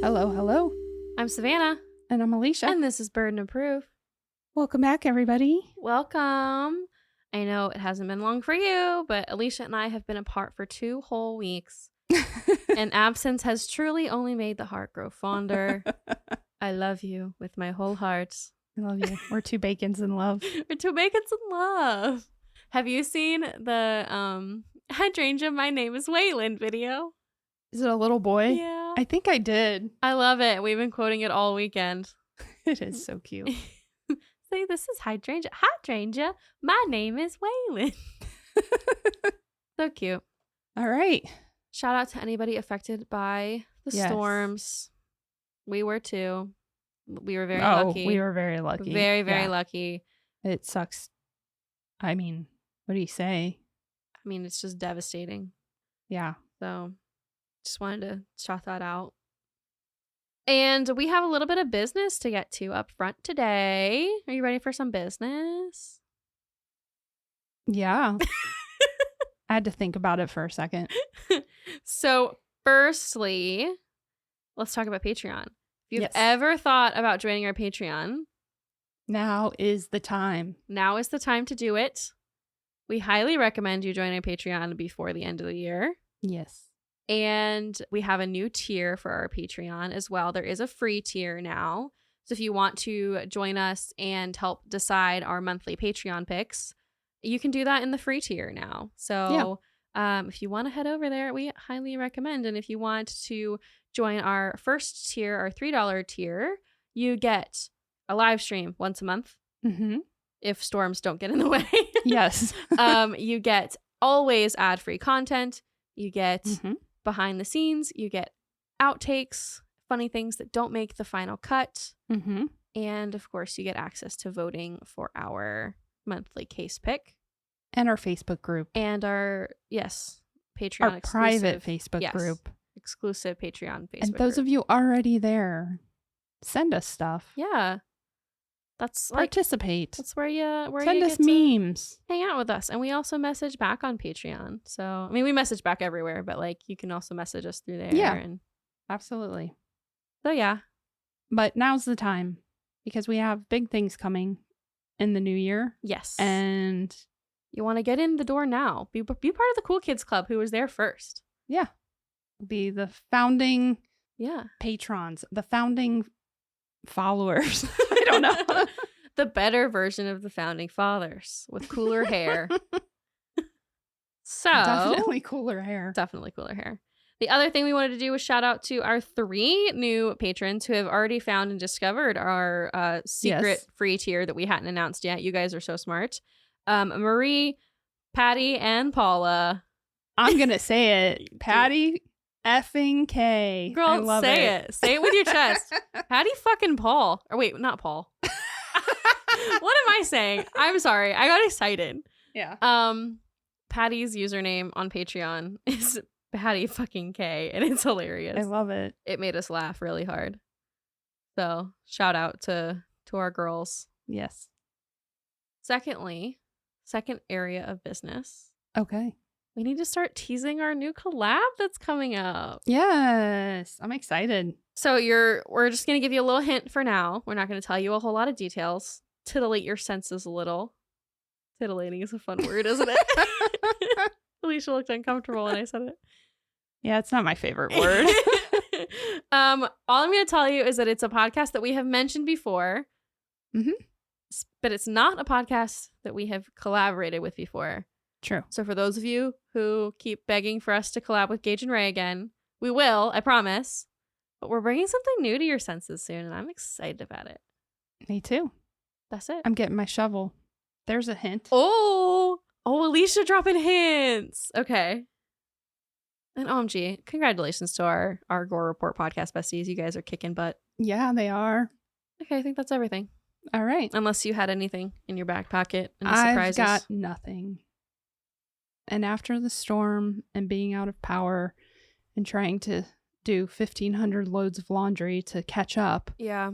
Hello, hello. I'm Savannah. And I'm Elysia. And this is Burden of Proof. Welcome back, everybody. Welcome. I know it hasn't been long for you, but Elysia and I have been apart for 2 whole weeks. And absence has truly only made the heart grow fonder. I love you with my whole heart. I love you. We're 2 bacons in love. We're 2 bacons in love. Have you seen the Hydrangea My Name is Waylon video? Is it a little boy? Yeah. I think I did. I love it. We've been quoting it all weekend. It is so cute. Say, this is Hydrangea. Hydrangea, my name is Waylon. So cute. All right. Shout out to anybody affected by the storms. We were too. We were very lucky. We were very lucky. Very, very lucky. It sucks. I mean, what do you say? I mean, it's just devastating. Yeah. So just wanted to shout that out. And we have a little bit of business to get to up front today. Are you ready for some business? Yeah. I had to think about it for a second. So firstly, let's talk about Patreon. If you've ever thought about joining our Patreon, now is the time. Now is the time to do it. We highly recommend you join our Patreon before the end of the year. Yes. And we have a new tier for our Patreon as well. There is a free tier now. So if you want to join us and help decide our monthly Patreon picks, you can do that in the free tier now. So if you want to head over there, we highly recommend. And if you want to join our first tier, our $3 tier, you get a live stream once a month. Mm-hmm. If storms don't get in the way. Yes. You get always ad-free content. You get behind the scenes. You get outtakes, funny things that don't make the final cut. Mm-hmm. And of course, you get access to voting for our monthly case pick. And our Facebook group. And our, Patreon our private Facebook group. Exclusive Patreon Facebook And those group. of you already there, send us stuff. Yeah. That's participate. That's where you send us memes. Hang out with us. And we also message back on Patreon. So, I mean, we message back everywhere, but you can also message us through there. Yeah, and absolutely. So, yeah. But now's the time because we have big things coming in the new year. Yes. And you want to get in the door now. Be part of the Cool Kids Club who was there first. Yeah. Be the founding patrons, the founding followers. I don't know. The better version of the founding fathers with cooler hair. So definitely cooler hair. Definitely cooler hair. The other thing we wanted to do was shout out to our 3 new patrons who have already found and discovered our secret free tier that we hadn't announced yet. You guys are so smart. Marie, Patty, and Paula. I'm gonna say it. Patty effing K. Girl, I love say it. Say it with your chest. Patty fucking Paul. Or wait, not Paul. What am I saying? I'm sorry. I got excited. Yeah. Patty's username on Patreon is Patty fucking K, and it's hilarious. I love it. It made us laugh really hard. So shout out to our girls. Yes. Secondly, second area of business. Okay. We need to start teasing our new collab that's coming up. Yes. I'm excited. So we're just going to give you a little hint for now. We're not going to tell you a whole lot of details. Titillate your senses a little. Titillating is a fun word, isn't it? Elysia looked uncomfortable when I said it. Yeah, it's not my favorite word. All I'm going to tell you is that it's a podcast that we have mentioned before. Mm-hmm. But it's not a podcast that we have collaborated with before. True. So for those of you who keep begging for us to collab with Gage and Ray again, we will, I promise. But we're bringing something new to your senses soon, and I'm excited about it. Me too. That's it. I'm getting my shovel. There's a hint. Oh, Elysia dropping hints. Okay. And OMG, congratulations to our Gore Report podcast besties. You guys are kicking butt. Yeah, they are. Okay, I think that's everything. All right. Unless you had anything in your back pocket. Any surprises? I've got nothing. And after the storm and being out of power and trying to do 1,500 loads of laundry to catch up. Yeah.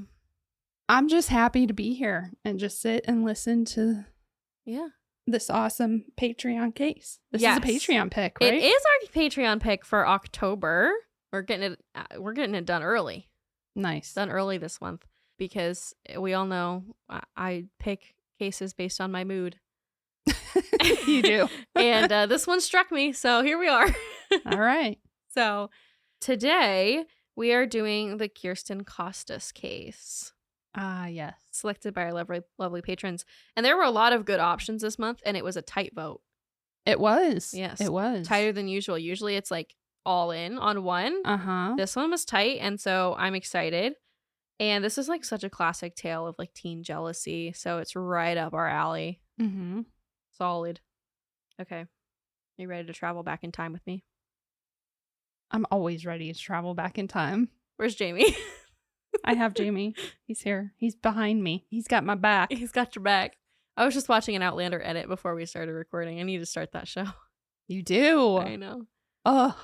I'm just happy to be here and just sit and listen to this awesome Patreon case. This is a Patreon pick, right? It is our Patreon pick for October. We're getting it done early. Nice. Done early this month because we all know I pick cases based on my mood. You do. And this one struck me, so here we are. All right. So today we are doing the Kirsten Costas case. Ah, yes. Selected by our lovely patrons. And there were a lot of good options this month, and it was a tight vote. It was. Yes. It was. Tighter than usual. Usually it's like all in on one. Uh-huh. This one was tight, and so I'm excited. And this is like such a classic tale of like teen jealousy, so it's right up our alley. Mm-hmm. Solid. Okay. Are you ready to travel back in time with me? I'm always ready to travel back in time. Where's Jamie? I have Jamie. He's here. He's behind me. He's got my back. He's got your back. I was just watching an Outlander edit before we started recording. I need to start that show. You do. I know. Oh.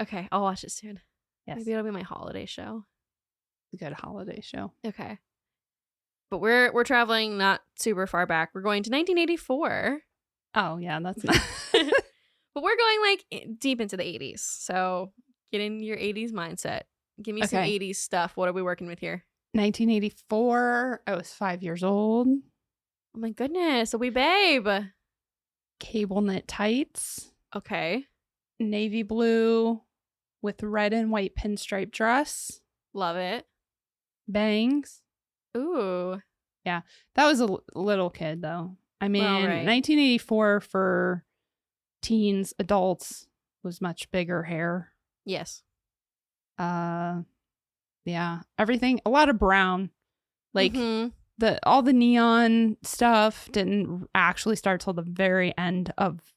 Okay, I'll watch it soon. Yes. Maybe it'll be my holiday show. It's a good holiday show. Okay. But we're traveling not super far back. We're going to 1984. Oh, yeah, that's not. But we're going like deep into the 80s. So get in your 80s mindset. Give me some 80s stuff. What are we working with here? 1984. I was 5 years old. Oh my goodness. A wee babe. Cable knit tights. Okay. Navy blue with red and white pinstripe dress. Love it. Bangs. Ooh. Yeah. That was a little kid, though. I mean, Well, right. 1984 for teens, adults was much bigger hair. Yes. Yeah. Everything, a lot of brown. Like Mhm. all the neon stuff didn't actually start till the very end of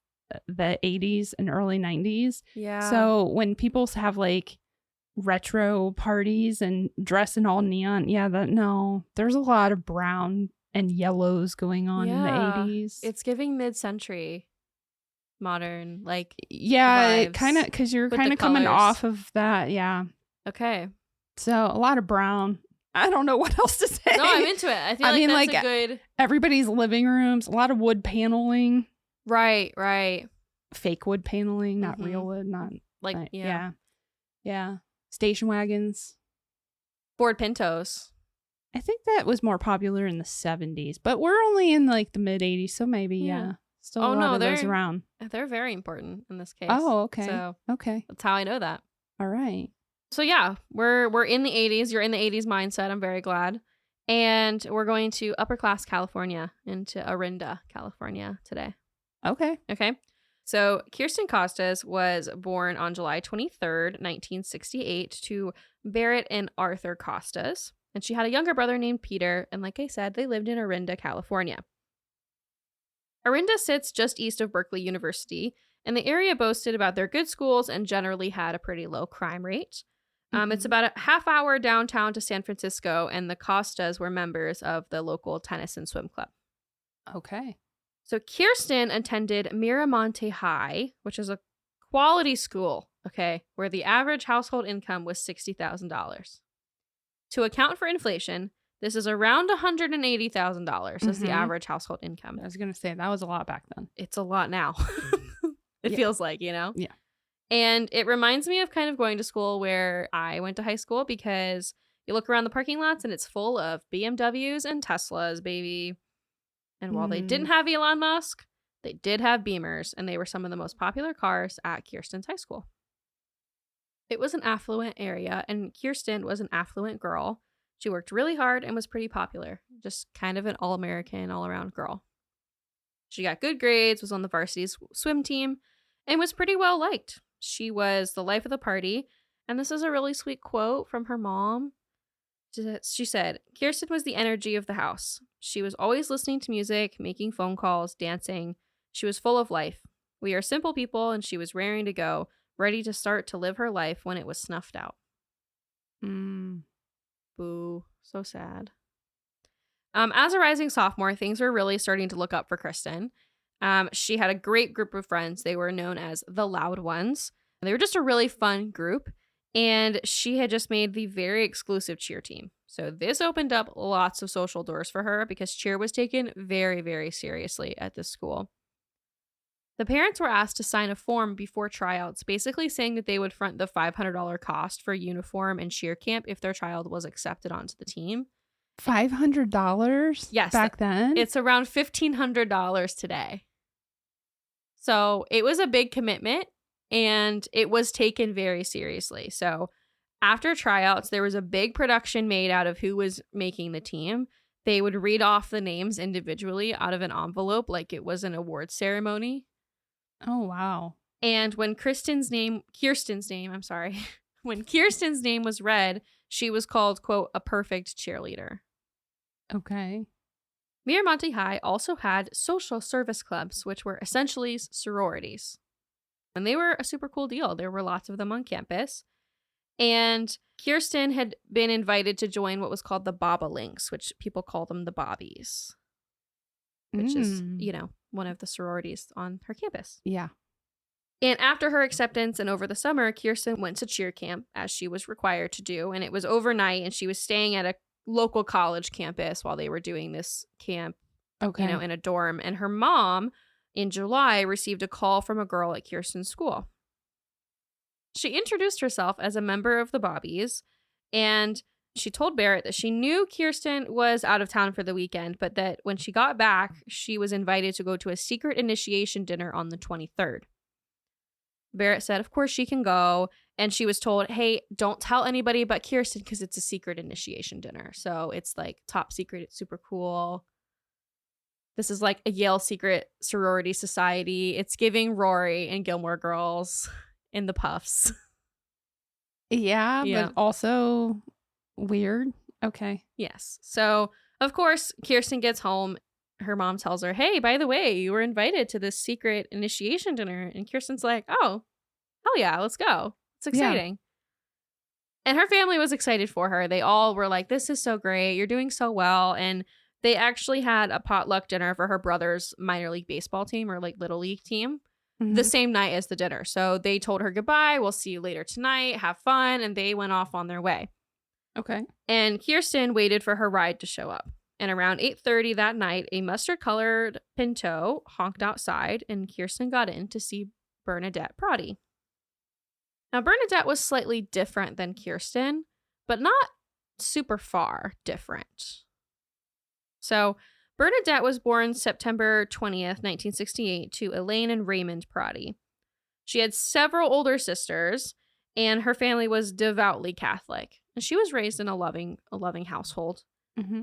the 80s and early 90s. Yeah. So when people have like retro parties and dress in all neon, there's a lot of brown and yellows going on in the 80s. It's giving mid-century modern, like, it vibes kind of, because you're with kind the of coming colors. off of that. Yeah. Okay. So a lot of brown. I don't know what else to say. No, I'm into it. I feel like that's a good... Everybody's living rooms, a lot of wood paneling. Right. Fake wood paneling, not Mhm. real wood, not Like, yeah. Station wagons. Ford Pintos. I think that was more popular in the 70s, but we're only in like the mid 80s, so maybe still a lot of those around. They're very important in this case. Oh, okay. So okay, that's how I know that. all right. So yeah, we're in the 80s. You're in the 80s mindset. I'm very glad. And we're going to upper class California, into Orinda, California today. Okay. Okay. So Kirsten Costas was born on July 23rd, 1968 to Barrett and Arthur Costas. And she had a younger brother named Peter. And like I said, they lived in Orinda, California. Orinda sits just east of Berkeley University, and the area boasted about their good schools and generally had a pretty low crime rate. It's about a half hour downtown to San Francisco, and the Costas were members of the local tennis and swim club. Okay. So Kirsten attended Miramonte High, which is a quality school, okay, where the average household income was $60,000. To account for inflation, this is around $180,000 as the average household income. I was going to say, that was a lot back then. It's a lot now. It feels like, you know? Yeah. And it reminds me of kind of going to school where I went to high school, because you look around the parking lots and it's full of BMWs and Teslas, baby. And while they didn't have Elon Musk, they did have Beamers, and they were some of the most popular cars at Kirsten's high school. It was an affluent area, and Kirsten was an affluent girl. She worked really hard and was pretty popular, just kind of an all-American, all-around girl. She got good grades, was on the varsity swim team, and was pretty well liked. She was the life of the party, and this is a really sweet quote from her mom. She said, Kirsten was the energy of the house. She was always listening to music, making phone calls, dancing. She was full of life. We are simple people, and she was raring to go, ready to start to live her life when it was snuffed out. Boo. So sad. As a rising sophomore, things were really starting to look up for Kirsten. She had a great group of friends. They were known as the Loud Ones. They were just a really fun group. And she had just made the very exclusive cheer team. So this opened up lots of social doors for her, because cheer was taken very, very seriously at this school. The parents were asked to sign a form before tryouts, basically saying that they would front the $500 cost for uniform and cheer camp if their child was accepted onto the team. $500? Yes. Back then? It's around $1,500 today. So it was a big commitment, and it was taken very seriously. So after tryouts, there was a big production made out of who was making the team. They would read off the names individually out of an envelope like it was an award ceremony. Oh, wow. And when Kirsten's name was read, she was called, quote, a perfect cheerleader. Okay. Miramonte High also had social service clubs, which were essentially sororities. And they were a super cool deal. There were lots of them on campus. And Kirsten had been invited to join what was called the Bobolinks, which people call them the Bobbies, which is, one of the sororities on her campus. Yeah. And after her acceptance and over the summer, Kirsten went to cheer camp, as she was required to do. And it was overnight, and she was staying at a local college campus while they were doing this camp, in a dorm. And her mom, in July, received a call from a girl at Kirsten's school. She introduced herself as a member of the Bobbies, and she told Barrett that she knew Kirsten was out of town for the weekend, but that when she got back, she was invited to go to a secret initiation dinner on the 23rd. Barrett said, of course she can go. And she was told, hey, don't tell anybody but Kirsten because it's a secret initiation dinner. So it's like top secret. It's super cool. This is like a Yale secret sorority society. It's giving Rory and Gilmore Girls in the puffs. Yeah, but also weird. Okay. Yes. So, of course, Kirsten gets home. Her mom tells her, hey, by the way, you were invited to this secret initiation dinner. And Kirsten's like, oh, hell yeah, let's go. It's exciting. Yeah. And her family was excited for her. They all were like, this is so great. You're doing so well. And they actually had a potluck dinner for her brother's minor league baseball team, or like little league team, the same night as the dinner. So they told her goodbye. We'll see you later tonight. Have fun. And they went off on their way. Okay. And Kirsten waited for her ride to show up. And around 8:30 that night, a mustard-colored Pinto honked outside, and Kirsten got in to see Bernadette Protti. Now, Bernadette was slightly different than Kirsten, but not super far different. So, Bernadette was born September 20th, 1968, to Elaine and Raymond Protti. She had several older sisters, and her family was devoutly Catholic. And she was raised in a loving household. Mm-hmm.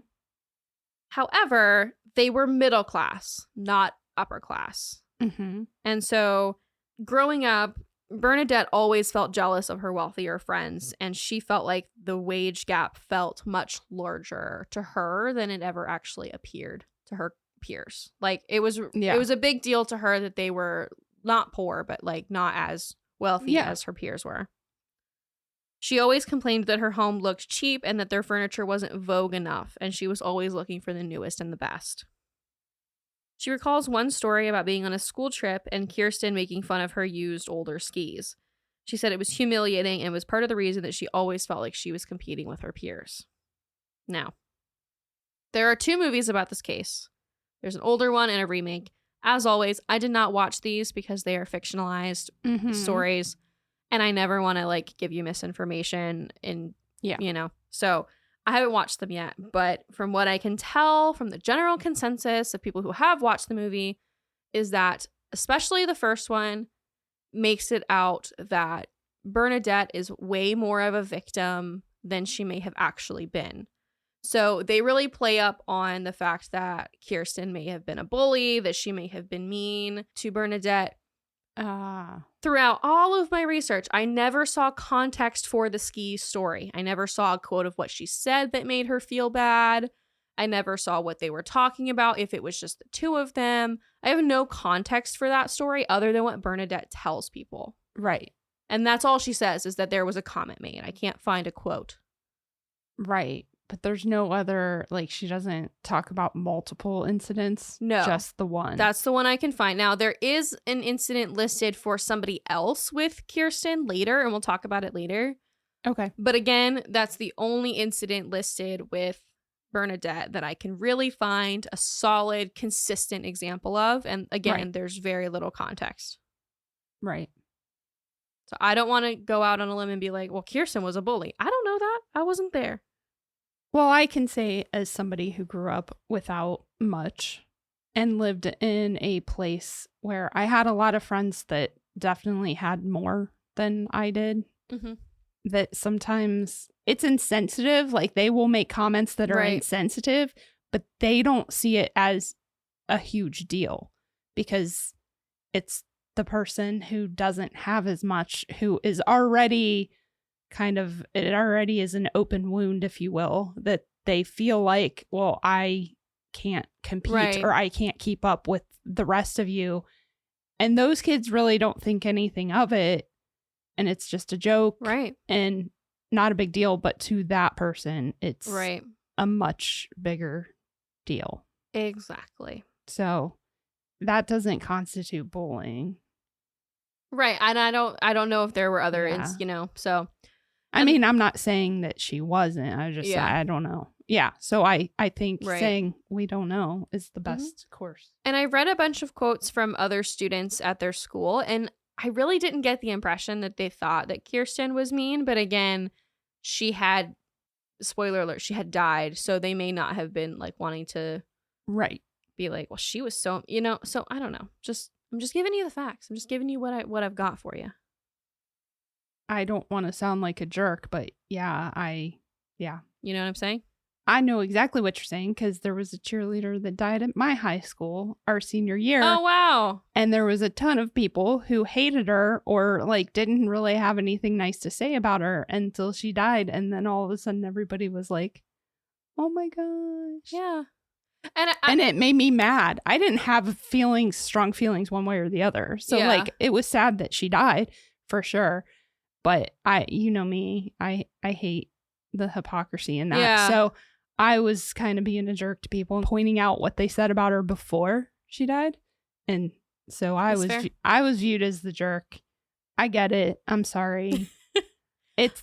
However, they were middle class, not upper class. Mm-hmm. And so growing up, Bernadette always felt jealous of her wealthier friends, and she felt like the wage gap felt much larger to her than it ever actually appeared to her peers. Like it was a big deal to her that they were not poor, but like not as wealthy as her peers were. She always complained that her home looked cheap and that their furniture wasn't vogue enough, and she was always looking for the newest and the best. She recalls one story about being on a school trip and Kirsten making fun of her used older skis. She said it was humiliating and was part of the reason that she always felt like she was competing with her peers. Now, there are 2 movies about this case. There's an older one and a remake. As always, I did not watch these because they are fictionalized stories. And I never want to like give you misinformation so I haven't watched them yet, but from what I can tell from the general consensus of people who have watched the movie is that especially the first one makes it out that Bernadette is way more of a victim than she may have actually been. So they really play up on the fact that Kirsten may have been a bully, that she may have been mean to Bernadette. Throughout all of my research, I never saw context for the ski story. I never saw a quote of what she said that made her feel bad. I never saw what they were talking about, if it was just the 2 of them. I have no context for that story other than what Bernadette tells people. Right. And that's all she says, is that there was a comment made. I can't find a quote. Right. But there's no other, like, she doesn't talk about multiple incidents. No. Just the one. That's the one I can find. Now, there is an incident listed for somebody else with Kirsten later, and we'll talk about it later. Okay. But again, that's the only incident listed with Bernadette that I can really find a solid, consistent example of. And again, there's very little context. Right. So I don't want to go out on a limb and be like, well, Kirsten was a bully. I don't know that. I wasn't there. Well, I can say as somebody who grew up without much and lived in a place where I had a lot of friends that definitely had more than I did, that sometimes it's insensitive. Like, they will make comments that are insensitive, but they don't see it as a huge deal because it's the person who doesn't have as much, who is already it already is an open wound, if you will, that they feel like, well, I can't compete or I can't keep up with the rest of you. And those kids really don't think anything of it. And it's just a joke. Right. And not a big deal. But to that person, it's a much bigger deal. Exactly. So that doesn't constitute bullying. Right. And I don't know if there were other so. I mean, I'm not saying that she wasn't. I don't know. Yeah. So I think saying we don't know is the best course. And I read a bunch of quotes from other students at their school, and I really didn't get the impression that they thought that Kirsten was mean. But again, she had, spoiler alert, she had died. So they may not have been like wanting to be like, well, she was so, so I don't know. I'm just giving you the facts. I'm just giving you what I've got for you. I don't want to sound like a jerk, but You know what I'm saying? I know exactly what you're saying because there was a cheerleader that died at my high school our senior year. Oh, wow. And there was a ton of people who hated her or like didn't really have anything nice to say about her until she died. And then all of a sudden everybody was like, oh my gosh. Yeah. And it made me mad. I didn't have strong feelings one way or the other. So like it was sad that she died for sure. But you know me, I hate the hypocrisy in that. Yeah. So I was kind of being a jerk to people and pointing out what they said about her before she died. And so I was viewed as the jerk. I get it. I'm sorry.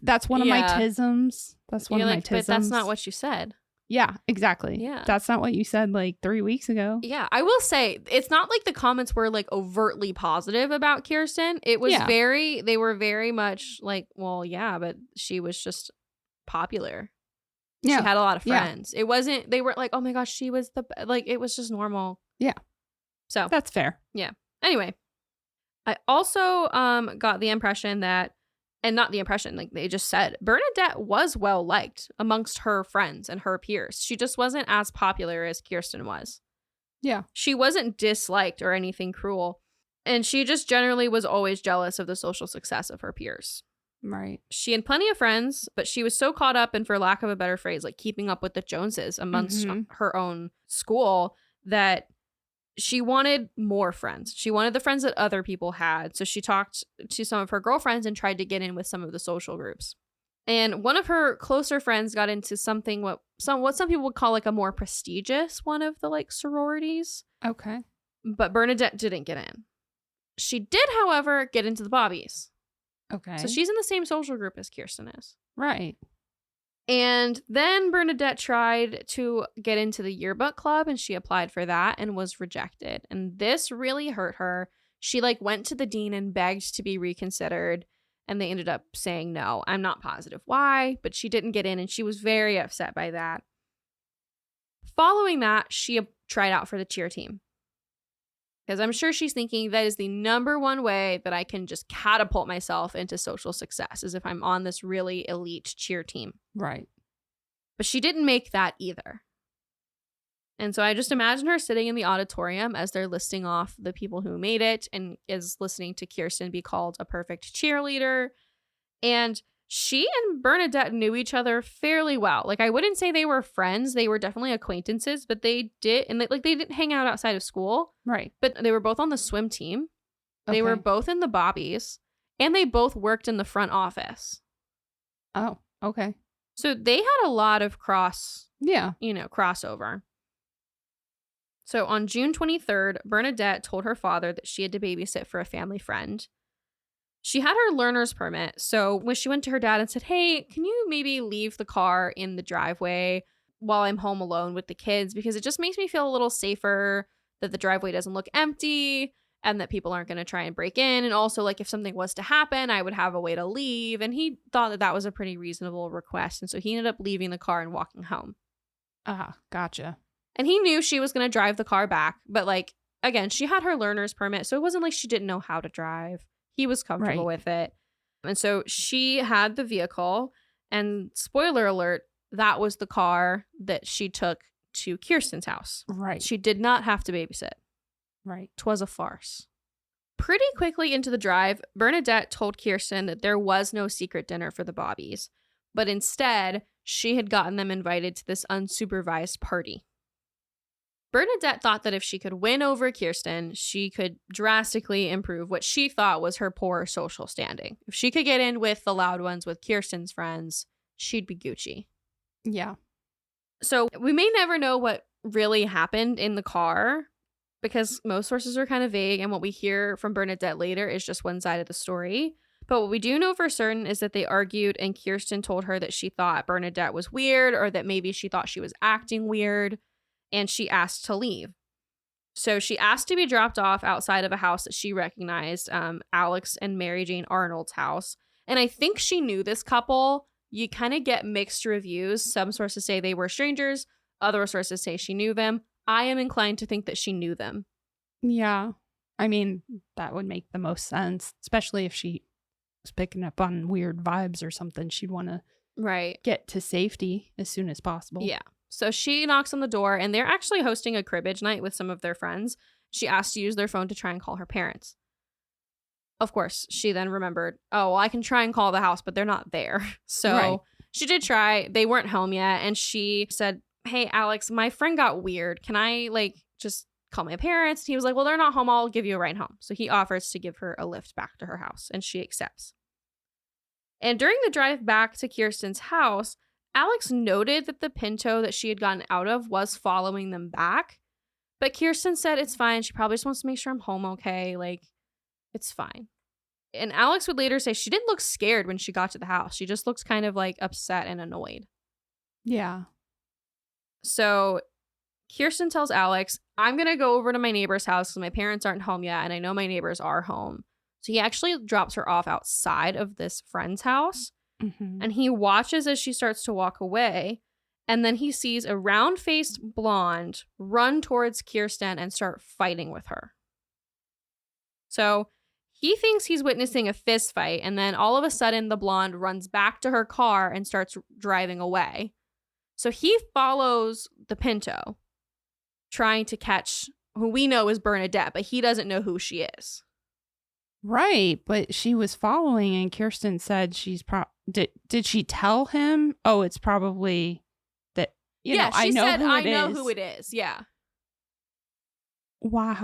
That's one of my tisms. That's one of my tisms. But that's not what you said. Yeah, exactly. Yeah. That's not what you said like 3 weeks ago. Yeah, I will say it's not like the comments were like overtly positive about Kirsten. It was they were very much like, well, yeah, but she was just popular. Yeah. She had a lot of friends. It wasn't, they were like, oh my gosh, she was it was just normal. Yeah. So that's fair. Yeah. Anyway, I also got the impression that, and not the impression, like they just said, Bernadette was well liked amongst her friends and her peers. She just wasn't as popular as Kirsten was. Yeah. She wasn't disliked or anything cruel. And she just generally was always jealous of the social success of her peers. Right. She had plenty of friends, but she was so caught up in, for lack of a better phrase, like keeping up with the Joneses amongst her own school that she wanted more friends. She wanted the friends that other people had. So she talked to some of her girlfriends and tried to get in with some of the social groups. And one of her closer friends got into something what some people would call like a more prestigious one of the like sororities. Okay. But Bernadette didn't get in. She did, however, get into the Bobbies. Okay. So she's in the same social group as Kirsten is. Right. And then Bernadette tried to get into the yearbook club and she applied for that and was rejected. And this really hurt her. She like went to the dean and begged to be reconsidered. And they ended up saying no. I'm not positive why, but she didn't get in and she was very upset by that. Following that, she tried out for the cheer team. Because I'm sure she's thinking that is the number one way that I can just catapult myself into social success, is if I'm on this really elite cheer team. Right. But she didn't make that either. And so I just imagine her sitting in the auditorium as they're listing off the people who made it and is listening to Kirsten be called a perfect cheerleader. And she and Bernadette knew each other fairly well. Like, I wouldn't say they were friends. They were definitely acquaintances, but they did. And they didn't hang out outside of school. Right. But they were both on the swim team. They were both in the Bobbies. And they both worked in the front office. Oh, okay. So they had a lot of crossover. So on June 23rd, Bernadette told her father that she had to babysit for a family friend. She had her learner's permit, so when she went to her dad and said, hey, can you maybe leave the car in the driveway? while I'm home alone with the kids because it just makes me feel a little safer that the driveway doesn't look empty and that people aren't going to try and break in. And also, like, if something was to happen, I would have a way to leave. And he thought that that was a pretty reasonable request. And so he ended up leaving the car and walking home. Gotcha. And he knew she was going to drive the car back. But, like, again, she had her learner's permit. So it wasn't like she didn't know how to drive. He was comfortable with it. And so she had the vehicle. And spoiler alert, that was the car that she took to Kirsten's house. Right. She did not have to babysit. Right. 'Twas a farce. Pretty quickly into the drive, Bernadette told Kirsten that there was no secret dinner for the Bobbies, but instead, she had gotten them invited to this unsupervised party. Bernadette thought that if she could win over Kirsten, she could drastically improve what she thought was her poor social standing. If she could get in with the loud ones with Kirsten's friends, she'd be Gucci. Yeah. So we may never know what really happened in the car because most sources are kind of vague, and what we hear from Bernadette later is just one side of the story. But what we do know for certain is that they argued, and Kirsten told her that she thought Bernadette was weird, or that maybe she thought she was acting weird, and she asked to leave. So she asked to be dropped off outside of a house that she recognized, Alex and Mary Jane Arnold's house. And I think she knew this couple. You kind of get mixed reviews. Some sources say they were strangers. Other sources say she knew them. I am inclined to think that she knew them. Yeah. I mean, that would make the most sense, especially if she was picking up on weird vibes or something. She'd want to get to safety as soon as possible. Yeah. So she knocks on the door, and they're actually hosting a cribbage night with some of their friends. She asked to use their phone to try and call her parents. Of course, she then remembered, oh, well, I can try and call the house, but they're not there. So she did try. They weren't home yet. And she said, hey, Alex, my friend got weird. Can I, like, just call my parents? And he was like, well, they're not home. I'll give you a ride home. So he offers to give her a lift back to her house, and she accepts. And during the drive back to Kirsten's house, Alex noted that the Pinto that she had gotten out of was following them back. But Kirsten said it's fine. She probably just wants to make sure I'm home okay. Like, it's fine. And Alex would later say she didn't look scared when she got to the house. She just looks kind of like upset and annoyed. Yeah. So Kirsten tells Alex, I'm going to go over to my neighbor's house because my parents aren't home yet. And I know my neighbors are home. So he actually drops her off outside of this friend's house. Mm-hmm. And he watches as she starts to walk away. And then he sees a round-faced blonde run towards Kirsten and start fighting with her. So he thinks he's witnessing a fist fight. And then all of a sudden, the blonde runs back to her car and starts driving away. So he follows the Pinto, trying to catch who we know is Bernadette, but he doesn't know who she is. Right, but she was following, and Kirsten said she's did she tell him? Oh, it's probably that. You know, she said, I know is. who it is. Yeah. Why?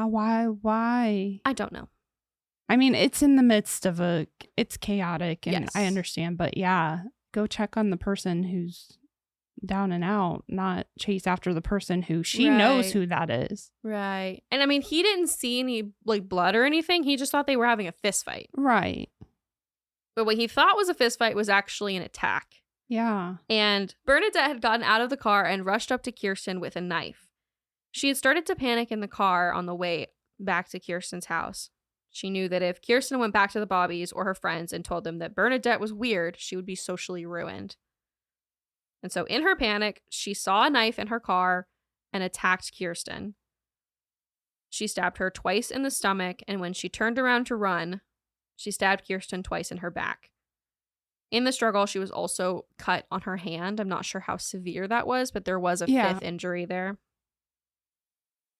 I don't know. I mean, it's in the midst of it's chaotic, and Yes. I understand, but yeah, go check on the person who's down and out, not chase after the person who she knows who that is. Right. And I mean, he didn't see any like blood or anything. He just thought they were having a fist fight. Right. But what he thought was a fist fight was actually an attack. Yeah. And Bernadette had gotten out of the car and rushed up to Kirsten with a knife. She had started to panic in the car on the way back to Kirsten's house. She knew that if Kirsten went back to the Bobbies or her friends and told them that Bernadette was weird, she would be socially ruined. And so in her panic, she saw a knife in her car and attacked Kirsten. She stabbed her twice in the stomach, and when she turned around to run, she stabbed Kirsten twice in her back. In the struggle, she was also cut on her hand. I'm not sure how severe that was, but there was a fifth injury there.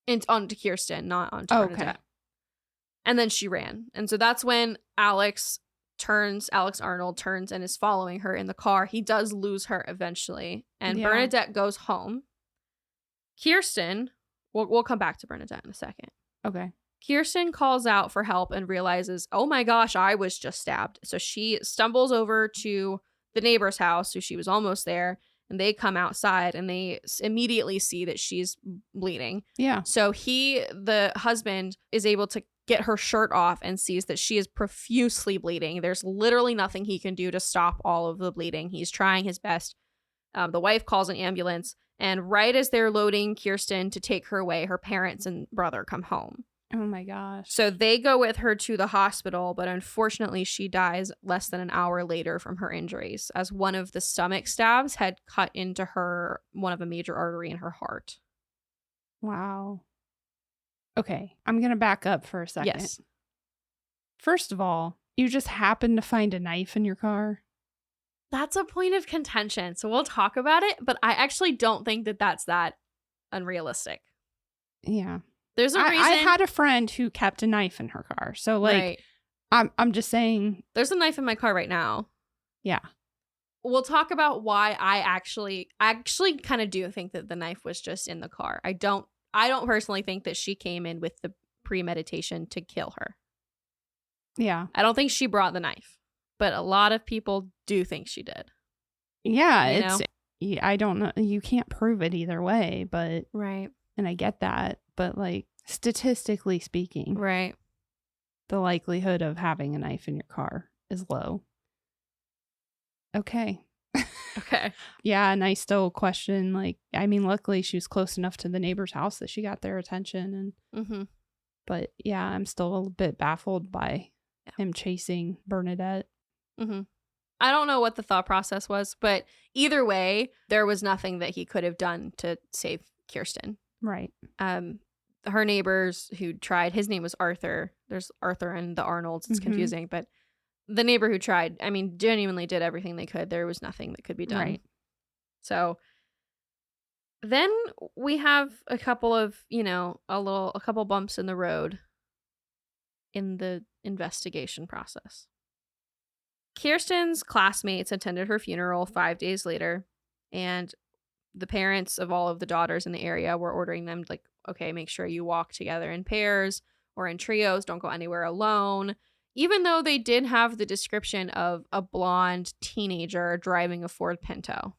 And onto Kirsten, not onto Bernadette. And then she ran. And so that's when Alex Arnold turns and is following her in the car. He does lose her eventually. And Bernadette goes home. Kirsten, we'll come back to Bernadette in a second. Okay. Kirsten calls out for help and realizes, oh my gosh, I was just stabbed. So she stumbles over to the neighbor's house, so she was almost there. And they come outside and they immediately see that she's bleeding. Yeah. So the husband, is able to get her shirt off and sees that she is profusely bleeding. There's literally nothing he can do to stop all of the bleeding. He's trying his best The wife calls an ambulance, and right as they're loading Kirsten to take her away, her parents and brother come home. Oh my gosh. So they go with her to the hospital, but unfortunately she dies less than an hour later from her injuries, as one of the stomach stabs had cut into one of a major artery in her heart. Wow. Okay, I'm going to back up for a second. Yes. First of all, you just happened to find a knife in your car. That's a point of contention, so we'll talk about it, but I actually don't think that that's that unrealistic. Yeah. There's a reason. I had a friend who kept a knife in her car. So like I'm just saying, there's a knife in my car right now. Yeah. We'll talk about why I actually kind of do think that the knife was just in the car. I don't personally think that she came in with the premeditation to kill her. Yeah. I don't think she brought the knife, but a lot of people do think she did. Yeah, I don't know. You can't prove it either way, but right. And I get that, but like statistically speaking, right, the likelihood of having a knife in your car is low. Okay. Okay. Yeah, and I still question, like, I mean, luckily she was close enough to the neighbor's house that she got their attention, and but yeah, I'm still a bit baffled by him chasing Bernadette. I don't know what the thought process was, but either way, there was nothing that he could have done to save Kirsten. Right. Her neighbors who tried, his name was Arthur. There's Arthur and the Arnolds. It's confusing, but the neighbor who tried, I mean, genuinely did everything they could. There was nothing that could be done. Right. So then we have a couple of, a couple bumps in the road in the investigation process. Kirsten's classmates attended her funeral 5 days later, and the parents of all of the daughters in the area were ordering them, like, okay, make sure you walk together in pairs or in trios. Don't go anywhere alone. Even though they did have the description of a blonde teenager driving a Ford Pinto.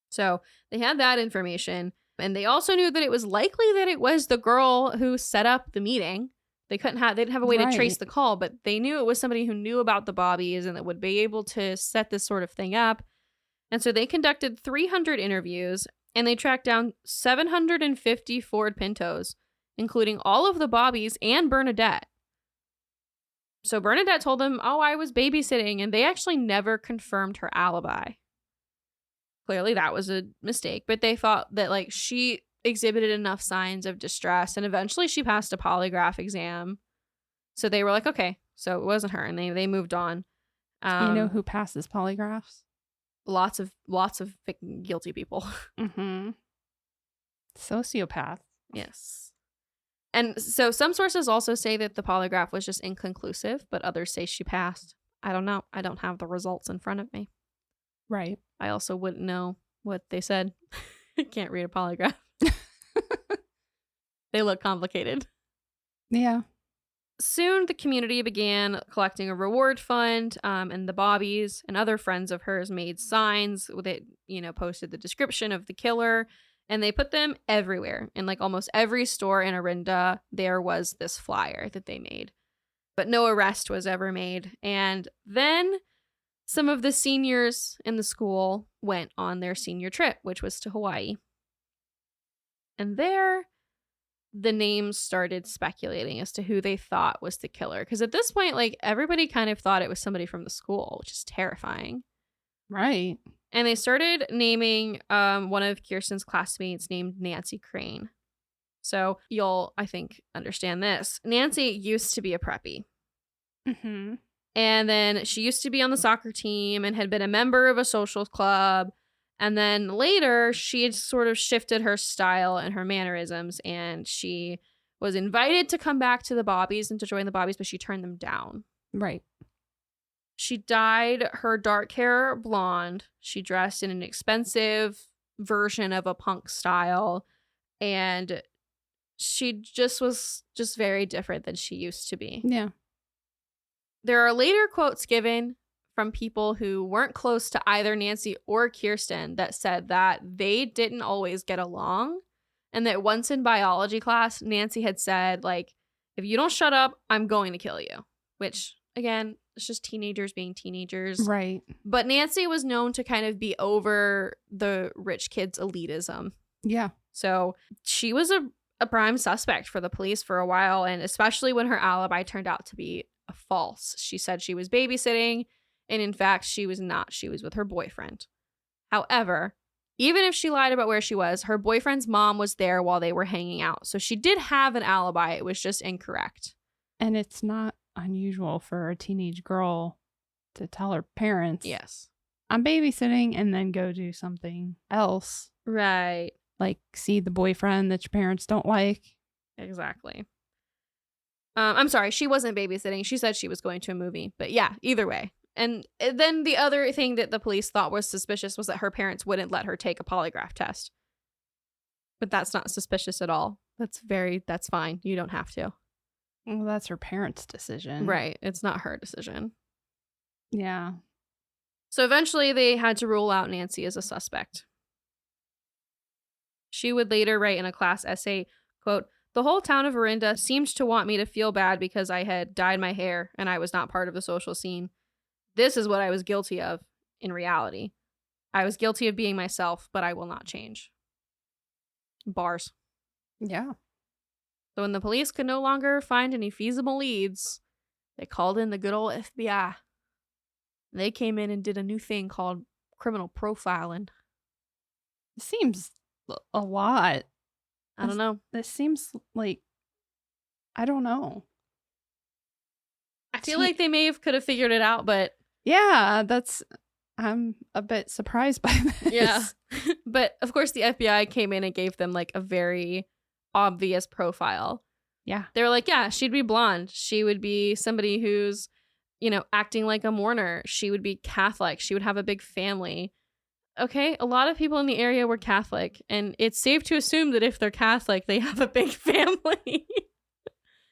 So they had that information. And they also knew that it was likely that it was the girl who set up the meeting. They didn't have a way to trace the call, but they knew it was somebody who knew about the Bobbies and that would be able to set this sort of thing up. And so they conducted 300 interviews, and they tracked down 750 Ford Pintos, including all of the Bobbies and Bernadette. So Bernadette told them, oh, I was babysitting, and they actually never confirmed her alibi. Clearly that was a mistake, but they thought that like she exhibited enough signs of distress, and eventually she passed a polygraph exam. So they were like, okay, so it wasn't her, and they moved on. You know who passes polygraphs? Lots of guilty people. Sociopath. Yes. And so some sources also say that the polygraph was just inconclusive, but others say she passed. I don't know. I don't have the results in front of me. Right. I also wouldn't know what they said. I can't read a polygraph. They look complicated. Yeah. Soon, the community began collecting a reward fund, and the Bobbies and other friends of hers made signs that, posted the description of the killer, and they put them everywhere. In like almost every store in Orinda, there was this flyer that they made. But no arrest was ever made. And then some of the seniors in the school went on their senior trip, which was to Hawaii. And there, the names started speculating as to who they thought was the killer. Because at this point, like, everybody kind of thought it was somebody from the school, which is terrifying. Right. And they started naming one of Kirsten's classmates named Nancy Crane. So you'll, I think, understand this. Nancy used to be a preppy. And then she used to be on the soccer team and had been a member of a social club. And then later, she had sort of shifted her style and her mannerisms, and she was invited to come back to the Bobbies and to join the Bobbies, but she turned them down. Right. She dyed her dark hair blonde. She dressed in an expensive version of a punk style, and she just was just very different than she used to be. Yeah. There are later quotes given from people who weren't close to either Nancy or Kirsten that said that they didn't always get along, and that once in biology class, Nancy had said, like, if you don't shut up, I'm going to kill you. Which, again, It's just teenagers being teenagers. Right. But Nancy was known to kind of be over the rich kids' elitism. Yeah. So she was a prime suspect for the police for a while, and especially when her alibi turned out to be false. She said she was babysitting, and in fact, she was not. She was with her boyfriend. However, even if she lied about where she was, her boyfriend's mom was there while they were hanging out. So she did have an alibi. It was just incorrect. And it's not unusual for a teenage girl to tell her parents, Yes. I'm babysitting, and then go do something else. Right. Like see the boyfriend that your parents don't like. Exactly. I'm sorry, she wasn't babysitting. She said she was going to a movie. But yeah, either way. And then the other thing that the police thought was suspicious was that her parents wouldn't let her take a polygraph test. But that's not suspicious at all. That's fine. You don't have to. Well, that's her parents' decision. Right. It's not her decision. Yeah. So eventually they had to rule out Nancy as a suspect. She would later write in a class essay, quote, "The whole town of Orinda seemed to want me to feel bad because I had dyed my hair and I was not part of the social scene. This is what I was guilty of in reality. I was guilty of being myself, but I will not change." Bars. Yeah. So when the police could no longer find any feasible leads, they called in the good old FBI. They came in and did a new thing called criminal profiling. It seems a lot. I don't know. This seems like, I don't know. I feel like they could have figured it out, but yeah, I'm a bit surprised by this. yeah. But of course the FBI came in and gave them like a very obvious profile. Yeah. They were like, yeah, she'd be blonde. She would be somebody who's, acting like a mourner. She would be Catholic. She would have a big family. Okay, a lot of people in the area were Catholic, and it's safe to assume that if they're Catholic, they have a big family.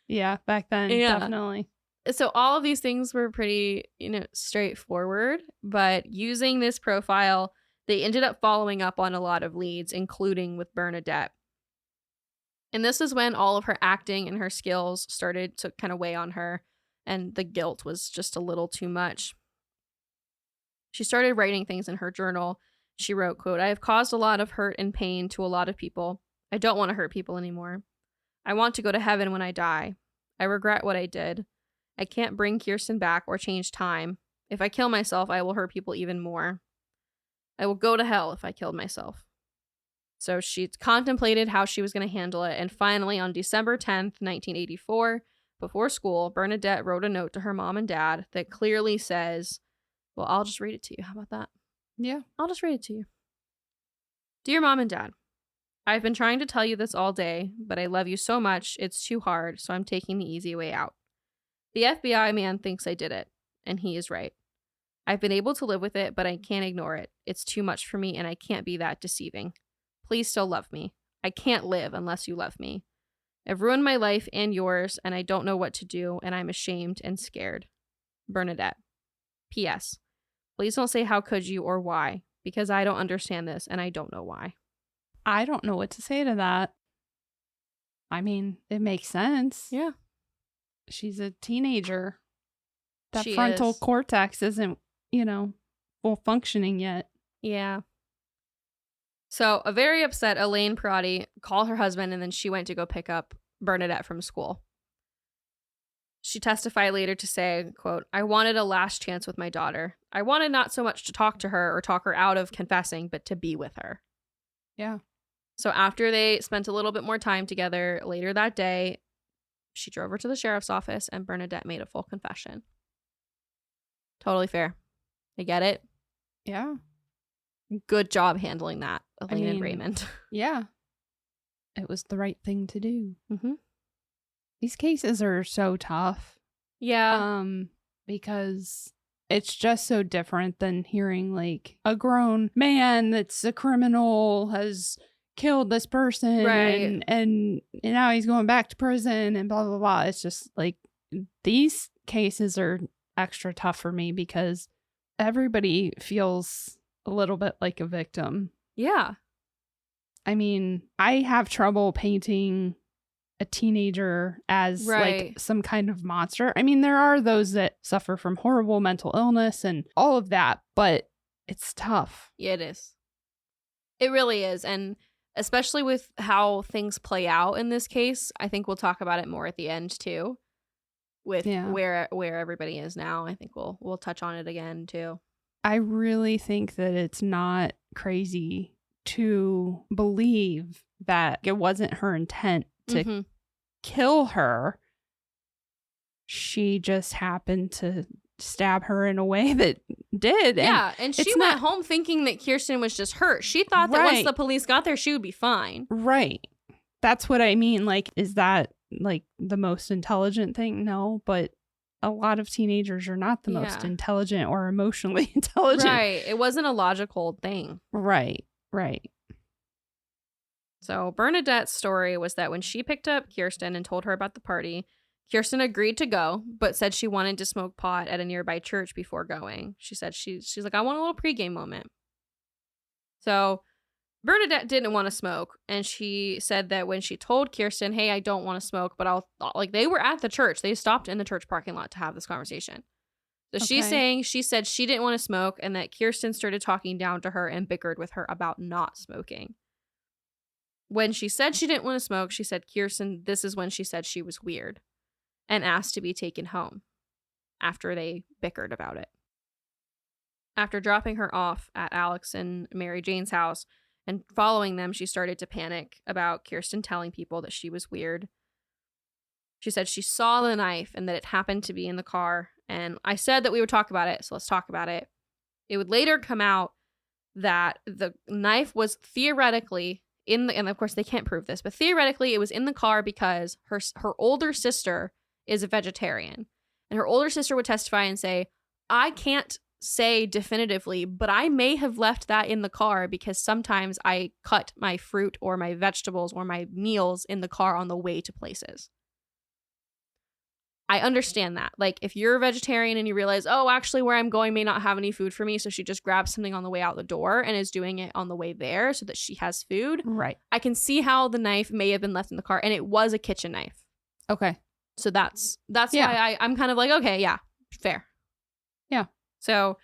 Yeah, back then, definitely. So all of these things were pretty, straightforward, but using this profile, they ended up following up on a lot of leads, including with Bernadette. And this is when all of her acting and her skills started to kind of weigh on her, and the guilt was just a little too much. She started writing things in her journal. She wrote, quote, "I have caused a lot of hurt and pain to a lot of people. I don't want to hurt people anymore. I want to go to heaven when I die. I regret what I did. I can't bring Kirsten back or change time. If I kill myself, I will hurt people even more. I will go to hell if I killed myself." So she contemplated how she was going to handle it. And finally, on December 10th, 1984, before school, Bernadette wrote a note to her mom and dad that clearly says, well, I'll just read it to you. How about that? Yeah. I'll just read it to you. "Dear Mom and Dad, I've been trying to tell you this all day, but I love you so much, it's too hard, so I'm taking the easy way out. The FBI man thinks I did it, and he is right. I've been able to live with it, but I can't ignore it. It's too much for me, and I can't be that deceiving. Please still love me. I can't live unless you love me. I've ruined my life and yours, and I don't know what to do, and I'm ashamed and scared. Bernadette. P.S. Please don't say how could you or why, because I don't understand this, and I don't know why." I don't know what to say to that. I mean, it makes sense. Yeah. She's a teenager. That She frontal is. cortex isn't, full functioning yet. Yeah. So a very upset Elaine Protti called her husband, and then she went to go pick up Bernadette from school. She testified later to say, quote, "I wanted a last chance with my daughter. I wanted not so much to talk to her or talk her out of confessing, but to be with her." Yeah. So after they spent a little bit more time together later that day, she drove her to the sheriff's office and Bernadette made a full confession. Totally fair. I get it. Yeah. Good job handling that, Elaine and mean, Raymond. Yeah. It was the right thing to do. Mm-hmm. These cases are so tough. Yeah. Because it's just so different than hearing like a grown man that's a criminal has killed this person, right? And now he's going back to prison and blah blah blah. It's just like these cases are extra tough for me because everybody feels a little bit like a victim. Yeah. I mean, I have trouble painting a teenager as Right. like some kind of monster. I mean, there are those that suffer from horrible mental illness and all of that, but it's tough. Yeah, it is. It really is. And especially with how things play out in this case, I think we'll talk about it more at the end too. With Yeah. where everybody is now. I think we'll touch on it again too. I really think that it's not crazy to believe that it wasn't her intent to kill her. She just happened to stab her in a way that did. Yeah, and she went home thinking that Kirsten was just hurt. She thought that once the police got there, she would be fine. Right. That's what I mean. Like, is that like the most intelligent thing? No, but a lot of teenagers are not the most intelligent or emotionally intelligent. Right. It wasn't a logical thing. Right. So Bernadette's story was that when she picked up Kirsten and told her about the party, Kirsten agreed to go, but said she wanted to smoke pot at a nearby church before going. She said she's like, I want a little pregame moment. So Bernadette didn't want to smoke, and she said that when she told Kirsten, hey, I don't want to smoke, but they were at the church. They stopped in the church parking lot to have this conversation. So she said she didn't want to smoke, and that Kirsten started talking down to her and bickered with her about not smoking. When she said she didn't want to smoke, she said, Kirsten, this is when she said she was weird and asked to be taken home after they bickered about it. After dropping her off at Alex and Mary Jane's house and following them, she started to panic about Kirsten telling people that she was weird. She said she saw the knife and that it happened to be in the car. And I said that we would talk about it, so let's talk about it. It would later come out that the knife was theoretically and of course they can't prove this, but theoretically it was in the car because her older sister is a vegetarian. And her older sister would testify and say, I can't say definitively, but I may have left that in the car because sometimes I cut my fruit or my vegetables or my meals in the car on the way to places. I understand that. Like, if you're a vegetarian and you realize, oh, actually where I'm going may not have any food for me, so she just grabs something on the way out the door and is doing it on the way there so that she has food. Right. I can see how the knife may have been left in the car, and it was a kitchen knife. Okay. So that's why I'm kind of like, okay, yeah, fair. Yeah. So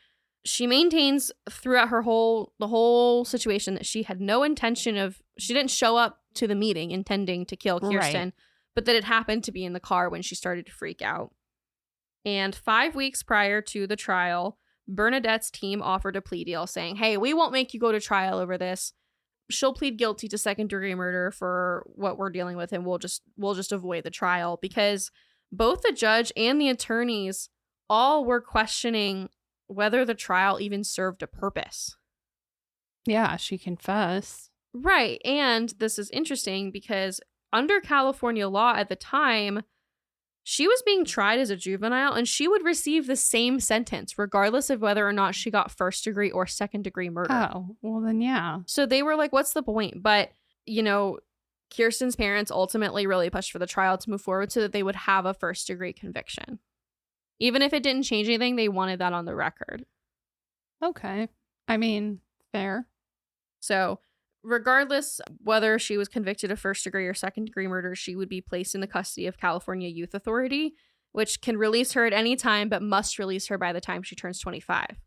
she maintains throughout the whole situation that she had no intention she didn't show up to the meeting intending to kill Kirsten. Right. But that it happened to be in the car when she started to freak out. And 5 weeks prior to the trial, Bernadette's team offered a plea deal saying, hey, we won't make you go to trial over this. She'll plead guilty to second-degree murder for what we're dealing with, and we'll just avoid the trial, because both the judge and the attorneys all were questioning whether the trial even served a purpose. Yeah, she confessed. Right. And this is interesting because under California law at the time, she was being tried as a juvenile and she would receive the same sentence regardless of whether or not she got first degree or second degree murder. Oh, well then, yeah. So they were like, what's the point? But, Kirsten's parents ultimately really pushed for the trial to move forward so that they would have a first degree conviction. Even if it didn't change anything, they wanted that on the record. Okay. I mean, fair. So regardless whether she was convicted of first degree or second degree murder, she would be placed in the custody of California Youth Authority, which can release her at any time, but must release her by the time she turns 25.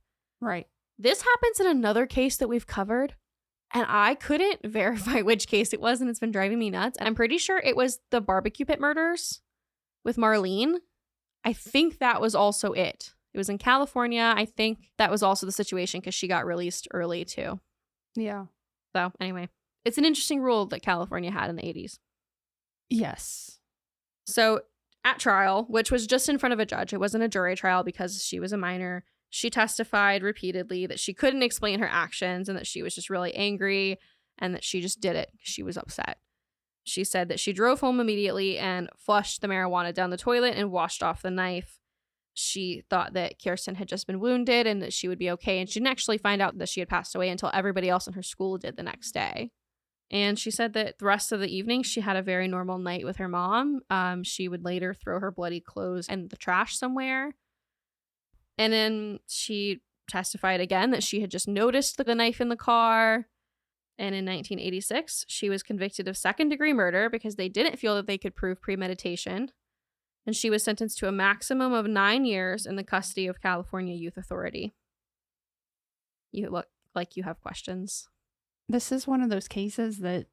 Right. This happens in another case that we've covered, and I couldn't verify which case it was, and it's been driving me nuts. And I'm pretty sure it was the barbecue pit murders with Marlene. I think that was also it. It was in California. I think that was also the situation because she got released early too. Yeah. So anyway, it's an interesting rule that California had in the 80s. Yes. So at trial, which was just in front of a judge, it wasn't a jury trial because she was a minor, she testified repeatedly that she couldn't explain her actions and that she was just really angry and that she just did it because she was upset. She said that she drove home immediately and flushed the marijuana down the toilet and washed off the knife. She thought that Kirsten had just been wounded and that she would be okay. And she didn't actually find out that she had passed away until everybody else in her school did the next day. And she said that the rest of the evening, she had a very normal night with her mom. She would later throw her bloody clothes in the trash somewhere. And then she testified again that she had just noticed the knife in the car. And in 1986, she was convicted of second-degree murder because they didn't feel that they could prove premeditation. And she was sentenced to a maximum of 9 years in the custody of California Youth Authority. You look like you have questions. This is one of those cases that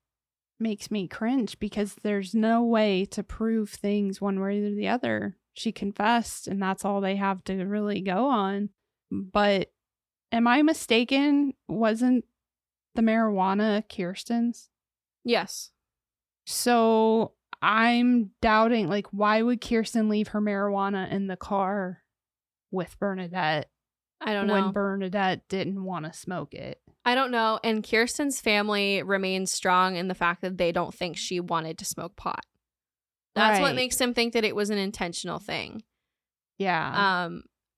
makes me cringe because there's no way to prove things one way or the other. She confessed, and that's all they have to really go on. But am I mistaken? Wasn't the marijuana Kirsten's? Yes. So I'm doubting, like, why would Kirsten leave her marijuana in the car with Bernadette? I don't know. When Bernadette didn't want to smoke it. I don't know. And Kirsten's family remains strong in the fact that they don't think she wanted to smoke pot. That's what makes them think that it was an intentional thing. Yeah.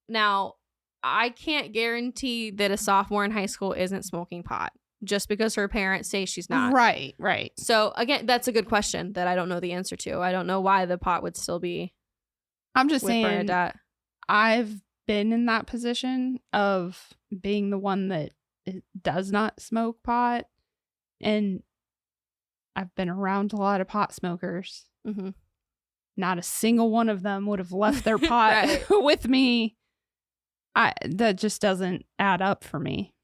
Now, I can't guarantee that a sophomore in high school isn't smoking pot just because her parents say she's not. Right. So, again, that's a good question that I don't know the answer to. I don't know why the pot would still be I'm just saying, Bernadette. I've been in that position of being the one that does not smoke pot. And I've been around a lot of pot smokers. Mm-hmm. Not a single one of them would have left their pot with me. That just doesn't add up for me,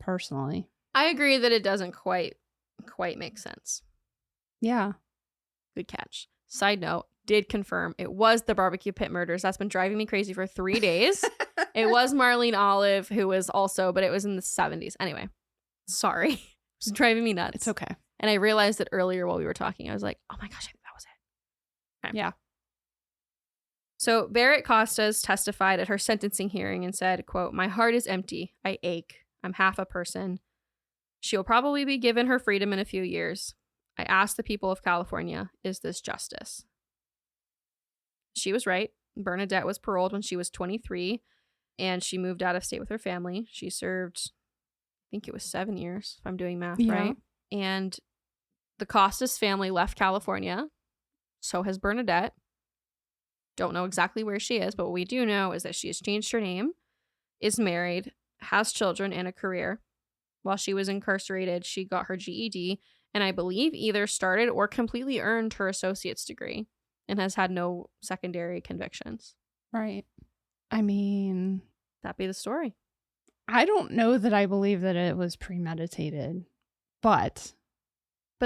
personally. I agree that it doesn't quite make sense. Yeah. Good catch. Side note, did confirm it was the barbecue pit murders. That's been driving me crazy for 3 days. It was Marlene Olive, who was also, but it was in the 70s. Anyway, sorry. It was driving me nuts. It's okay. And I realized that earlier while we were talking, I was like, oh my gosh, I think that was it. Okay. Yeah. So Bernadette Costas testified at her sentencing hearing and said, quote, "My heart is empty. I ache. I'm half a person. She will probably be given her freedom in a few years. I ask the people of California, is this justice?" She was right. Bernadette was paroled when she was 23, and she moved out of state with her family. She served, I think it was 7 years, if I'm doing math right. And the Costas family left California. So has Bernadette. Don't know exactly where she is, but what we do know is that she has changed her name, is married, has children, and a career. While she was incarcerated, she got her GED, and I believe either started or completely earned her associate's degree, and has had no secondary convictions. Right. I mean, that'd be the story. I don't know that I believe that it was premeditated, but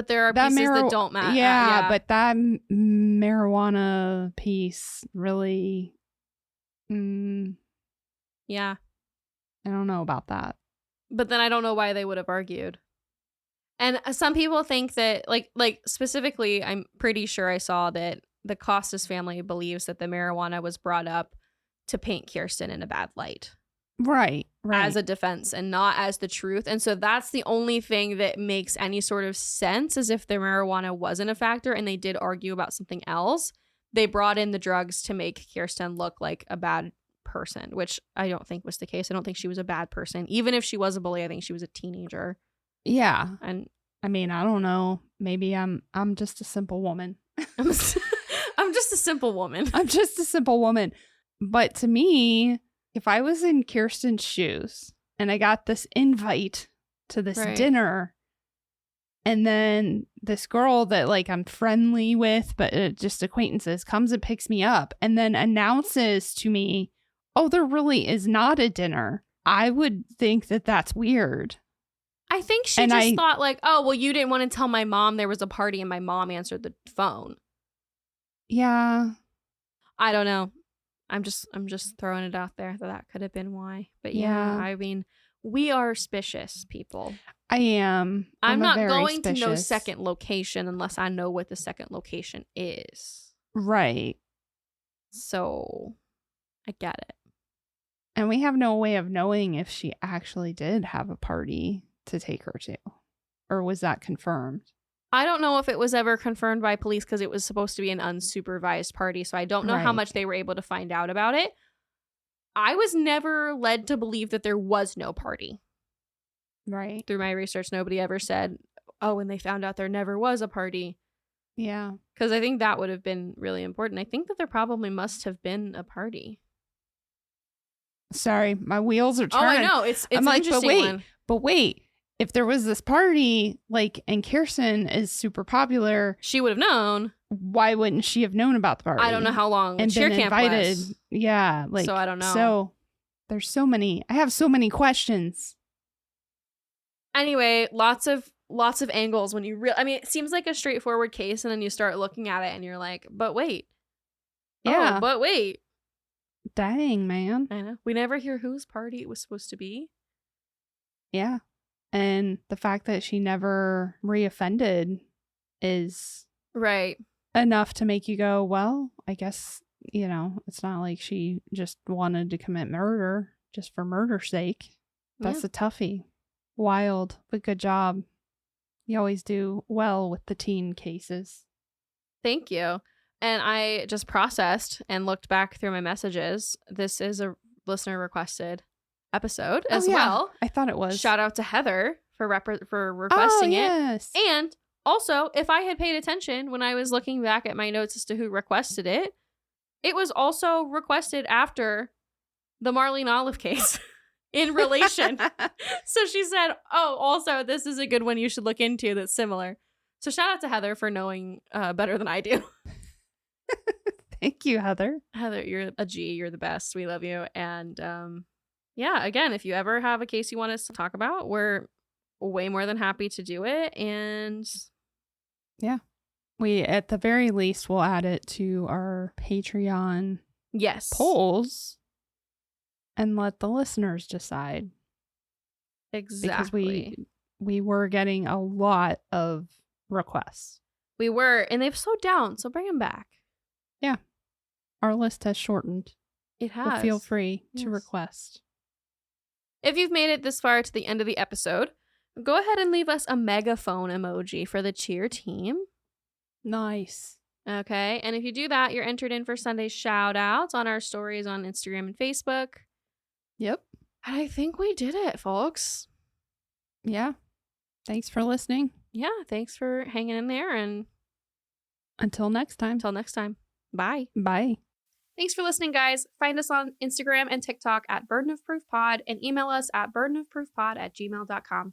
there are pieces that don't matter. Yeah, but that marijuana piece really, yeah, I don't know about that. But then I don't know why they would have argued. And some people think that, like specifically, I'm pretty sure I saw that the Costas family believes that the marijuana was brought up to paint Kirsten in a bad light. Right. As a defense and not as the truth. And so that's the only thing that makes any sort of sense, is if the marijuana wasn't a factor and they did argue about something else. They brought in the drugs to make Kirsten look like a bad person, which I don't think was the case. I don't think she was a bad person. Even if she was a bully, I think she was a teenager. Yeah. And I mean, I don't know. Maybe I'm just a simple woman. I'm just a simple woman. I'm just a simple woman. But to me, if I was in Kirsten's shoes and I got this invite to this dinner, and then this girl that like I'm friendly with, but just acquaintances, comes and picks me up and then announces to me, oh, there really is not a dinner, I would think that that's weird. I think she thought like, oh, well, you didn't want to tell my mom there was a party and my mom answered the phone. Yeah. I don't know. I'm just throwing it out there that could have been why. But yeah, I mean, we are suspicious people. I am. I'm not going to no second location unless I know what the second location is. Right. So I get it. And we have no way of knowing if she actually did have a party to take her to. Or was that confirmed? I don't know if it was ever confirmed by police because it was supposed to be an unsupervised party. So I don't know how much they were able to find out about it. I was never led to believe that there was no party. Right. Through my research, nobody ever said, oh, and they found out there never was a party. Yeah. Because I think that would have been really important. I think that there probably must have been a party. Sorry, my wheels are turning. Oh, I know. It's I'm an like, interesting one. But wait, if there was this party, like, and Kirsten is super popular, She would have known. why wouldn't she have known about the party? I don't know how long the and cheer been camp invited. was. Yeah, like, So I don't know. So there's so many. I have so many questions. Anyway, lots of angles when you I mean, it seems like a straightforward case, and then you start looking at it and you're like, but wait. Yeah. Oh, but wait. Dang, man. I know. We never hear whose party it was supposed to be. Yeah. And the fact that she never reoffended is right enough to make you go, well, I guess, it's not like she just wanted to commit murder just for murder's sake. That's a toughie. Wild, but good job. You always do well with the teen cases. Thank you. And I just processed and looked back through my messages. This is a listener requested episode as well. I thought it was. Shout out to Heather for requesting yes. it. And also, if I had paid attention when I was looking back at my notes as to who requested it, it was also requested after the Marlene Olive case in relation. So she said, oh, also, this is a good one you should look into that's similar. So shout out to Heather for knowing better than I do. Thank you, Heather. Heather, you're a G. You're the best. We love you. And yeah, again, if you ever have a case you want us to talk about, we're way more than happy to do it. And yeah, we at the very least will add it to our Patreon polls and let the listeners decide. Exactly. Because we were getting a lot of requests. We were, and they've slowed down, so bring them back. Yeah. Our list has shortened. It has. But feel free to request. If you've made it this far to the end of the episode, go ahead and leave us a megaphone emoji for the cheer team. Nice. Okay, and if you do that, you're entered in for Sunday's shout outs on our stories on Instagram and Facebook. Yep. And I think we did it, folks. Yeah. Thanks for listening. Yeah, thanks for hanging in there, and until next time. Bye. Bye. Thanks for listening, guys. Find us on Instagram and TikTok at Burden of Proof Pod and email us at burdenofproofpod@gmail.com.